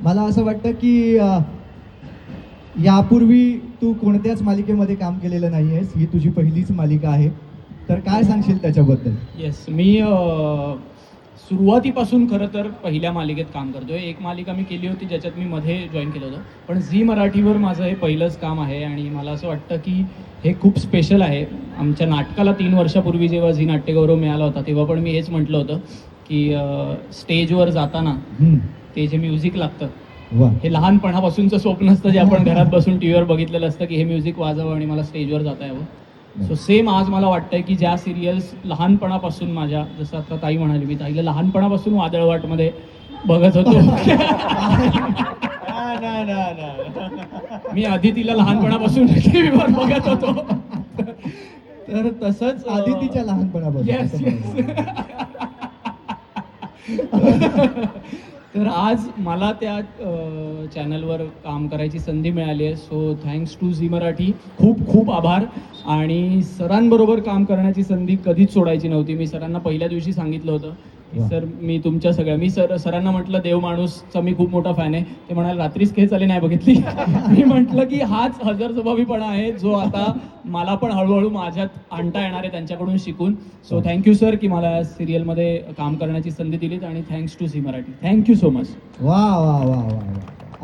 मला असं वाटतं की यापूर्वी तू कोणत्याच मालिकेमध्ये काम केलेलं नाही आहेस, ही तुझी पहिलीच मालिका आहे, तर काय सांगशील त्याच्याबद्दल? येस, मी सुरुवातीपासून खरं तर पहिल्या मालिकेत काम करतोय. एक मालिका मी केली होती ज्याच्यात मी मध्ये जॉईन केलं होतं, पण झी मराठीवर माझं हे पहिलंच काम आहे आणि मला असं वाटतं की हे खूप स्पेशल आहे. आमच्या नाटकाला 3 वर्षापूर्वी जेव्हा झी नाट्यगौरव मिळाला होता, तेव्हा पण मी हेच म्हटलं होतं की स्टेजवर जाताना ते जे म्युझिक लागतं, वा, हे लहानपणापासूनचं स्वप्न असतं, जे आपण घरात बसून टी व्हीवर बघितलेलं असतं की हे म्युझिक वाजावं आणि मला स्टेजवर जाता यावं. सो सेम आज मला वाटतंय की ज्या सिरियल्स लहानपणापासून माझ्या, जसं आता ताई म्हणाली, मी ताईला लहानपणापासून वादळवाटमध्ये बघत होतो. मी आधी तिला लहानपणापासून टीव्हीवर बघत होतो. तर तसंच आदितीच्या लहानपणापासून. Yes yes. तर आज मला त्या चॅनलवर काम करायची संधी मिळाली आहे. So thanks to Zee Marathi, खूप खूप आभार. आणि सरांबरोबर काम करण्याची संधी कधीच सोडायची नव्हती. मी सरांना पहिल्या दिवशी सांगितलं होतं की वा. सर, मी तुमच्या सगळ्या, मी सरांना म्हटलं देव माणूसचा मी खूप मोठा फॅन आहे. ते म्हणाले रात्रीच खेळ चाले नाही बघितली. मी म्हटलं की हाच हजरजबाबीपणा आहे जो आता मला पण हळूहळू माझ्यात आणता येणार आहे त्यांच्याकडून शिकून. सो थँक्यू सर की मला या सिरियलमध्ये काम करण्याची संधी दिलीत, आणि thanks to Zee Marathi. Thank you so much. वा वा वा वा वा.